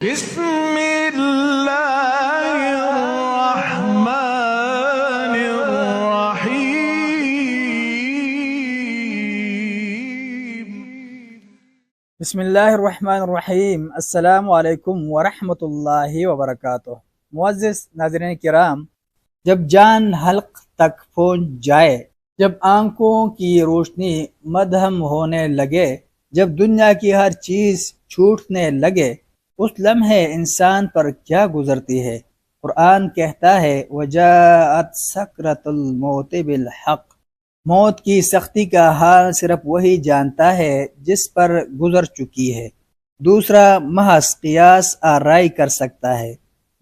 بسم اللہ الرحمن الرحیم۔ بسم اللہ الرحمن الرحیم۔ السلام علیکم ورحمۃ اللہ وبرکاتہ۔ معزز ناظرین کرام، جب جان حلق تک پہنچ جائے، جب آنکھوں کی روشنی مدھم ہونے لگے، جب دنیا کی ہر چیز چھوٹنے لگے، اس لمحے انسان پر کیا گزرتی ہے؟ قرآن کہتا ہے وجاءت سکرۃ الموت بالحق۔ موت کی سختی کا حال صرف وہی جانتا ہے جس پر گزر چکی ہے۔ دوسرا محض قیاس آرائی کر سکتا ہے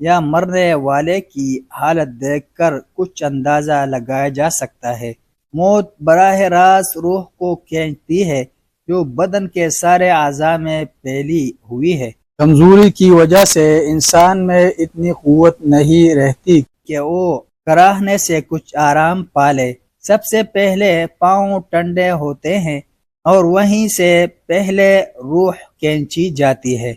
یا مرنے والے کی حالت دیکھ کر کچھ اندازہ لگایا جا سکتا ہے۔ موت براہ راست روح کو کھینچتی ہے جو بدن کے سارے اعضاء میں پھیلی ہوئی ہے۔ کمزوری کی وجہ سے انسان میں اتنی قوت نہیں رہتی کہ وہ کراہنے سے کچھ آرام پالے۔ سب سے پہلے پاؤں ٹنڈے ہوتے ہیں اور وہیں سے پہلے روح کھینچی جاتی ہے،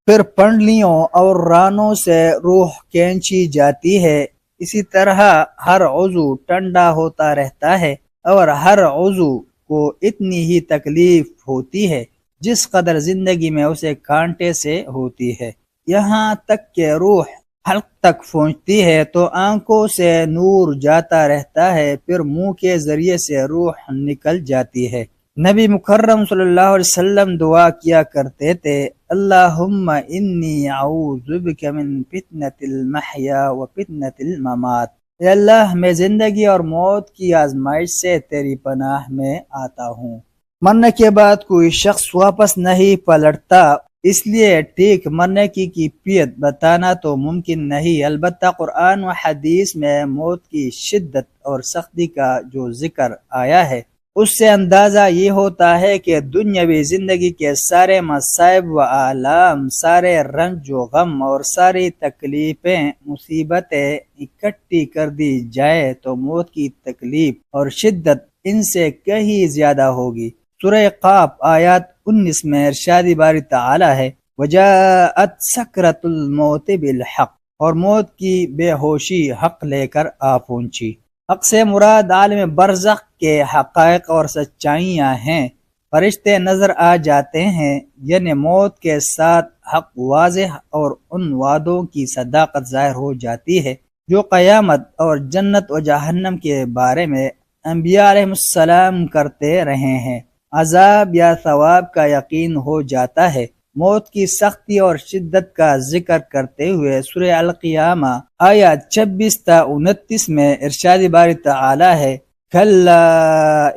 پھر پنڈلیوں اور رانوں سے روح کھینچی جاتی ہے۔ اسی طرح ہر عضو ٹنڈا ہوتا رہتا ہے اور ہر عضو کو اتنی ہی تکلیف ہوتی ہے جس قدر زندگی میں اسے کانٹے سے ہوتی ہے، یہاں تک کہ روح حلق تک پہنچتی ہے تو آنکھوں سے نور جاتا رہتا ہے، پھر منہ کے ذریعے سے روح نکل جاتی ہے۔ نبی مکرم صلی اللہ علیہ وسلم دعا کیا کرتے تھے اللہم انی اعوذ بک من فتنۃ المحیا و فتنۃ الممات۔ اے اللہ، میں زندگی اور موت کی آزمائش سے تیری پناہ میں آتا ہوں۔ مرنے کے بعد کوئی شخص واپس نہیں پلٹتا، اس لیے ٹھیک مرنے کی کیفیت بتانا تو ممکن نہیں، البتہ قرآن و حدیث میں موت کی شدت اور سختی کا جو ذکر آیا ہے اس سے اندازہ یہ ہوتا ہے کہ دنیاوی زندگی کے سارے مصائب و آلام، سارے رنج و غم اور ساری تکلیفیں مصیبتیں اکٹھی کر دی جائے تو موت کی تکلیف اور شدت ان سے کہیں زیادہ ہوگی۔ سورہ قاف آیات 19 میں ارشاد باری تعالی ہے وجاءت سکرۃ الموت بالحق، اور موت کی بے ہوشی حق لے کر آ پہنچی۔ حق سے مراد عالم برزخ کے حقائق اور سچائیاں ہیں۔ فرشتے نظر آ جاتے ہیں، یعنی موت کے ساتھ حق واضح اور ان وعدوں کی صداقت ظاہر ہو جاتی ہے جو قیامت اور جنت و جہنم کے بارے میں انبیاء علیہ السلام کرتے رہے ہیں۔ عذاب یا ثواب کا یقین ہو جاتا ہے۔ موت کی سختی اور شدت کا ذکر کرتے ہوئے سورہ القیامہ آیات 26 تا 29 میں ارشاد باری تعالی ہے کلا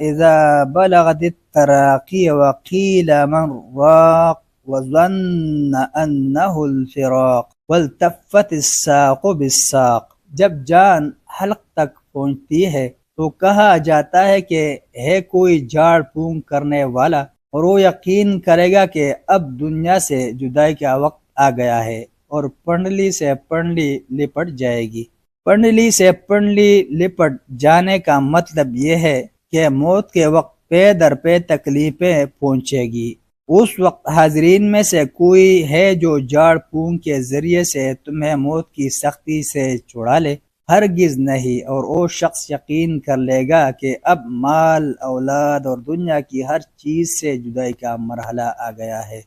اذا بلغت التراقی وقیل من راق وظن انہ الفراق والتفت الساق بالساق۔ جب جان حلق تک پہنچتی ہے تو کہا جاتا ہے کہ ہے کوئی جھاڑ پھونک کرنے والا، اور وہ یقین کرے گا کہ اب دنیا سے جدائی کا وقت آ گیا ہے، اور پنڈلی سے پنڈلی لپٹ جائے گی۔ پنڈلی سے پنڈلی لپٹ جانے کا مطلب یہ ہے کہ موت کے وقت پے در پے تکلیفیں پہنچے گی۔ اس وقت حاضرین میں سے کوئی ہے جو جھاڑ پھونک کے ذریعے سے تمہیں موت کی سختی سے چھڑا لے؟ ہرگز نہیں، اور وہ شخص یقین کر لے گا کہ اب مال، اولاد اور دنیا کی ہر چیز سے جدائی کا مرحلہ آ گیا ہے۔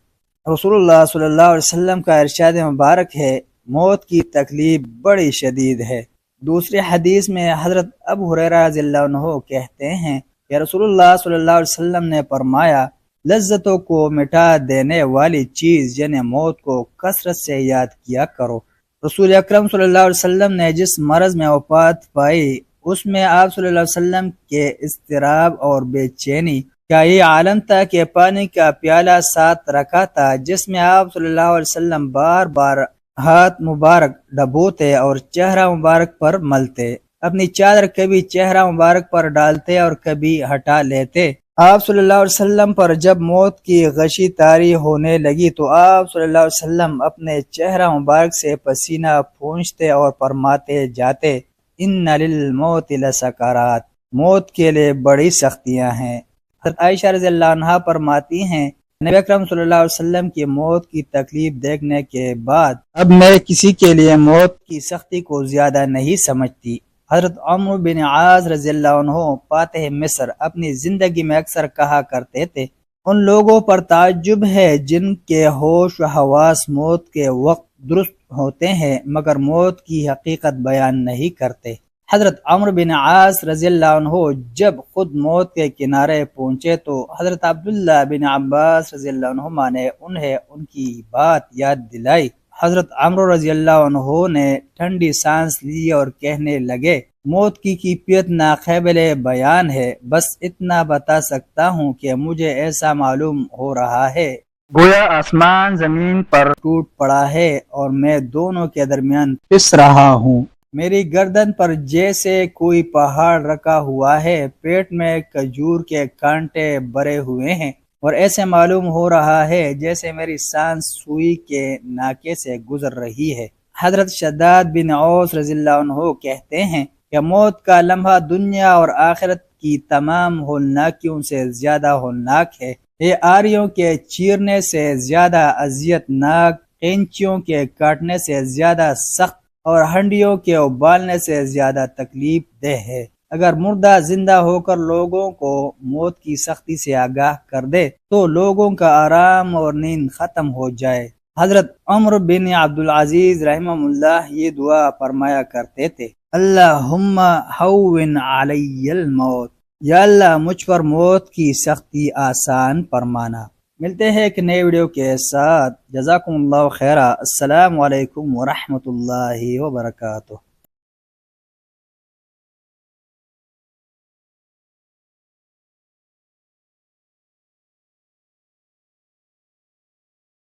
رسول اللہ صلی اللہ علیہ وسلم کا ارشاد مبارک ہے موت کی تکلیف بڑی شدید ہے۔ دوسری حدیث میں حضرت ابو ہریرہ رضی اللہ عنہ کہتے ہیں کہ رسول اللہ صلی اللہ علیہ وسلم نے فرمایا لذتوں کو مٹا دینے والی چیز یعنی موت کو کثرت سے یاد کیا کرو۔ رسول اکرم صلی اللہ علیہ وسلم نے جس مرض میں وفات پائی اس میں آپ صلی اللہ علیہ وسلم کے اضطراب اور بے چینی کا یہ عالم تھا کہ پانی کا پیالہ ساتھ رکھا تھا جس میں آپ صلی اللہ علیہ وسلم بار بار ہاتھ مبارک ڈبوتے اور چہرہ مبارک پر ملتے، اپنی چادر کبھی چہرہ مبارک پر ڈالتے اور کبھی ہٹا لیتے۔ آپ صلی اللہ علیہ وسلم پر جب موت کی غشی طاری ہونے لگی تو آپ صلی اللہ علیہ وسلم اپنے چہرہ مبارک سے پسینہ پونچھتے اور فرماتے جاتے ان للموت لسکرات، موت کے لیے بڑی سختیاں ہیں۔ حضرت عائشہ رضی اللہ عنہا فرماتی ہیں نبی اکرم صلی اللہ علیہ وسلم کی موت کی تکلیف دیکھنے کے بعد اب میں کسی کے لیے موت کی سختی کو زیادہ نہیں سمجھتی۔ حضرت عمرو بن عاص رضی اللہ عنہ فاتح مصر اپنی زندگی میں اکثر کہا کرتے تھے، ان لوگوں پر تعجب ہے جن کے ہوش و حواس موت کے وقت درست ہوتے ہیں مگر موت کی حقیقت بیان نہیں کرتے۔ حضرت عمرو بن عاص رضی اللہ عنہ جب خود موت کے کنارے پہنچے تو حضرت عبداللہ بن عباس رضی اللہ عنہما نے انہیں ان کی بات یاد دلائی۔ حضرت عمرو رضی اللہ عنہ نے ٹھنڈی سانس لی اور کہنے لگے، موت کی کیفیت ناقابل بیان ہے، بس اتنا بتا سکتا ہوں کہ مجھے ایسا معلوم ہو رہا ہے گویا آسمان زمین پر ٹوٹ پڑا ہے اور میں دونوں کے درمیان پس رہا ہوں۔ میری گردن پر جیسے کوئی پہاڑ رکھا ہوا ہے، پیٹ میں کھجور کے کانٹے بھرے ہوئے ہیں اور ایسے معلوم ہو رہا ہے جیسے میری سانس سوئی کے ناکے سے گزر رہی ہے۔ حضرت شداد بن اوس رضی اللہ عنہ کہتے ہیں کہ موت کا لمحہ دنیا اور آخرت کی تمام ہولناکیوں سے زیادہ ہولناک ہے۔ یہ آریوں کے چیرنے سے زیادہ اذیت ناک، قینچیوں کے کاٹنے سے زیادہ سخت اور ہنڈیوں کے ابالنے سے زیادہ تکلیف دہ ہے۔ اگر مردہ زندہ ہو کر لوگوں کو موت کی سختی سے آگاہ کر دے تو لوگوں کا آرام اور نیند ختم ہو جائے۔ حضرت عمر بن عبدالعزیز رحمہ اللہ یہ دعا فرمایا کرتے تھے، اللہم ہون علی الموت، یا اللہ مجھ پر موت کی سختی آسان فرمانا۔ ملتے ہیں ایک نئے ویڈیو کے ساتھ، جزاکم اللہ خیرہ، السلام علیکم ورحمۃ اللہ وبرکاتہ۔